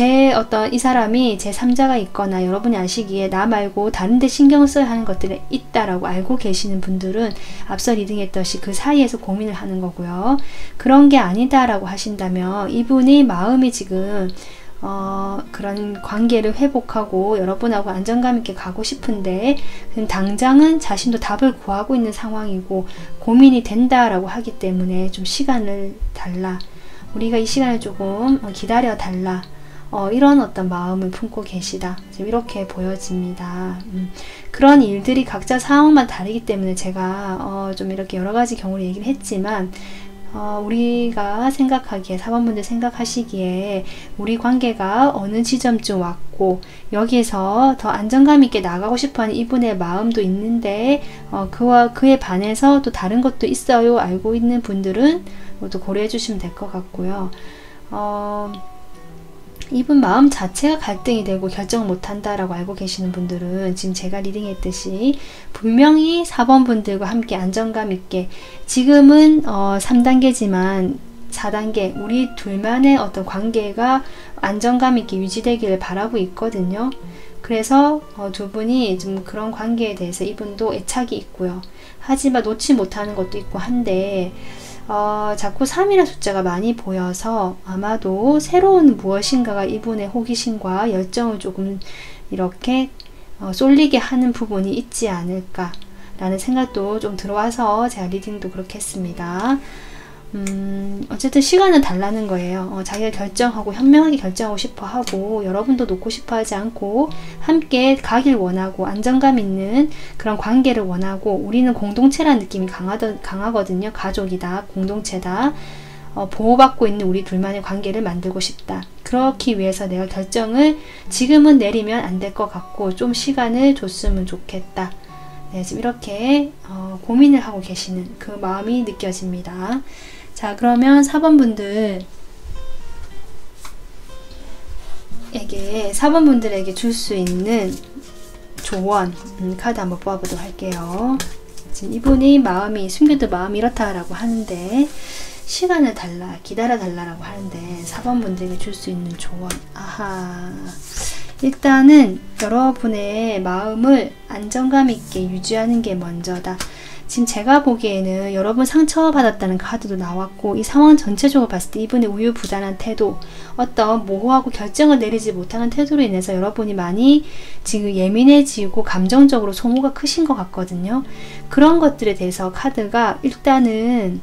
이 사람이 제 3자가 있거나 여러분이 아시기에 나 말고 다른 데 신경 써야 하는 것들이 있다라고 알고 계시는 분들은 앞서 리딩했듯이 그 사이에서 고민을 하는 거고요. 그런 게 아니다라고 하신다면 이분의 마음이 지금 그런 관계를 회복하고 여러분하고 안정감 있게 가고 싶은데 당장은 자신도 답을 구하고 있는 상황이고 고민이 된다라고 하기 때문에 좀 시간을 달라. 우리가 이 시간을 조금 기다려 달라. 이런 어떤 마음을 품고 계시다. 지금 이렇게 보여집니다. 그런 일들이 각자 상황만 다르기 때문에 제가 좀 이렇게 여러 가지 경우를 얘기를 했지만 우리가 생각하기에 4번분들 생각하시기에 우리 관계가 어느 지점쯤 왔고 여기에서 더 안정감 있게 나가고 싶어하는 이분의 마음도 있는데 그에 반해서 또 다른 것도 있어요. 알고 있는 분들은 또 고려해 주시면 될 것 같고요. 이분 마음 자체가 갈등이 되고 결정을 못한다라고 알고 계시는 분들은 지금 제가 리딩했듯이 분명히 4번 분들과 함께 안정감 있게 지금은 3단계지만 4단계 우리 둘만의 어떤 관계가 안정감 있게 유지되기를 바라고 있거든요. 그래서 두 분이 좀 그런 관계에 대해서 이분도 애착이 있고요. 하지만 놓지 못하는 것도 있고 한데 자꾸 3이라는 숫자가 많이 보여서 아마도 새로운 무엇인가가 이분의 호기심과 열정을 조금 이렇게 쏠리게 하는 부분이 있지 않을까 라는 생각도 좀 들어와서 제가 리딩도 그렇게 했습니다. 어쨌든 시간은 달라는 거예요. 자기가 결정하고 현명하게 결정하고 싶어 하고 여러분도 놓고 싶어 하지 않고 함께 가길 원하고 안정감 있는 그런 관계를 원하고 우리는 공동체라는 느낌이 강하거든요. 가족이다, 공동체다, 보호받고 있는 우리 둘만의 관계를 만들고 싶다. 그렇기 위해서 내가 결정을 지금은 내리면 안 될 것 같고 좀 시간을 줬으면 좋겠다. 네, 지금 이렇게 고민을 하고 계시는 그 마음이 느껴집니다. 자, 그러면 4번 분들에게 줄 수 있는 조언 카드 한번 뽑아보도록 할게요. 지금 이분이 숨겨둔 마음이 이렇다라고 하는데 시간을 기다려 달라고 하는데 4번 분들에게 줄 수 있는 조언. 아하. 일단은 여러분의 마음을 안정감 있게 유지하는 게 먼저다. 지금 제가 보기에는 여러분 상처받았다는 카드도 나왔고 이 상황 전체적으로 봤을 때 이분의 우유부단한 태도, 어떤 모호하고 결정을 내리지 못하는 태도로 인해서 여러분이 많이 지금 예민해지고 감정적으로 소모가 크신 것 같거든요. 그런 것들에 대해서 카드가 일단은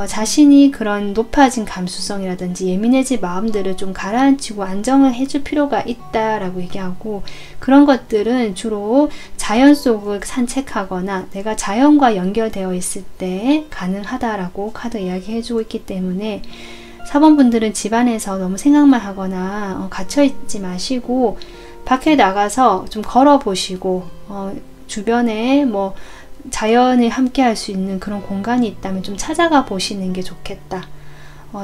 자신이 그런 높아진 감수성이라든지 예민해진 마음들을 좀 가라앉히고 안정을 해줄 필요가 있다라고 얘기하고, 그런 것들은 주로 자연 속을 산책하거나 내가 자연과 연결되어 있을 때 가능하다라고 카드 이야기해주고 있기 때문에 4번 분들은 집안에서 너무 생각만 하거나 갇혀있지 마시고 밖에 나가서 좀 걸어보시고 주변에 뭐 자연을 함께 할 수 있는 그런 공간이 있다면 좀 찾아가 보시는 게 좋겠다.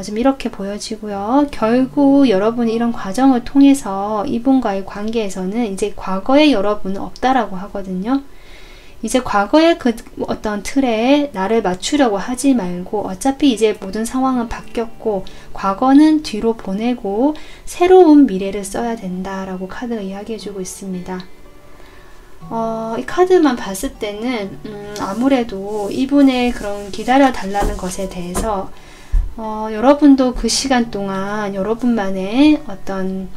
지금 이렇게 보여지고요. 결국 여러분이 이런 과정을 통해서 이분과의 관계에서는 이제 과거의 여러분은 없다라고 하거든요. 이제 과거의 그 어떤 틀에 나를 맞추려고 하지 말고 어차피 이제 모든 상황은 바뀌었고 과거는 뒤로 보내고 새로운 미래를 써야 된다라고 카드가 이야기해주고 있습니다. 이 카드만 봤을 때는 아무래도 이분의 그런 기다려 달라는 것에 대해서 여러분도 그 시간 동안 여러분만의 어떤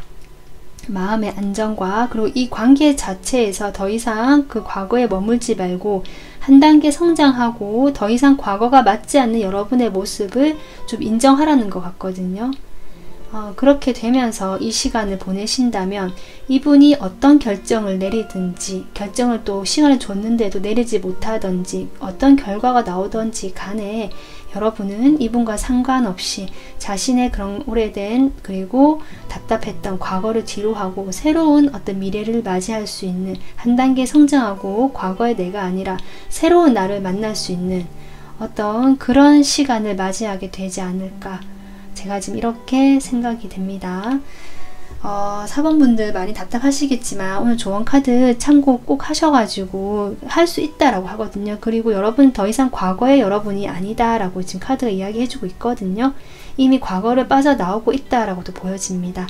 마음의 안정과 그리고 이 관계 자체에서 더 이상 그 과거에 머물지 말고 한 단계 성장하고 더 이상 과거가 맞지 않는 여러분의 모습을 좀 인정하라는 것 같거든요. 그렇게 되면서 이 시간을 보내신다면 이분이 어떤 결정을 내리든지, 결정을 또 시간을 줬는데도 내리지 못하든지 어떤 결과가 나오든지 간에 여러분은 이분과 상관없이 자신의 그런 오래된 그리고 답답했던 과거를 뒤로 하고 새로운 어떤 미래를 맞이할 수 있는, 한 단계 성장하고 과거의 내가 아니라 새로운 나를 만날 수 있는 어떤 그런 시간을 맞이하게 되지 않을까, 제가 지금 이렇게 생각이 됩니다. 4번 분들 많이 답답하시겠지만 오늘 조언 카드 참고 꼭 하셔가지고 할 수 있다라고 하거든요. 그리고 여러분 더 이상 과거의 여러분이 아니다라고 지금 카드가 이야기해주고 있거든요. 이미 과거를 빠져나오고 있다라고도 보여집니다.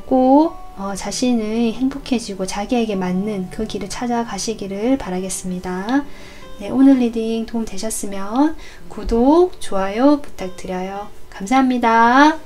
꼭 자신이 행복해지고 자기에게 맞는 그 길을 찾아가시기를 바라겠습니다. 네, 오늘 리딩 도움 되셨으면 구독, 좋아요 부탁드려요. 감사합니다.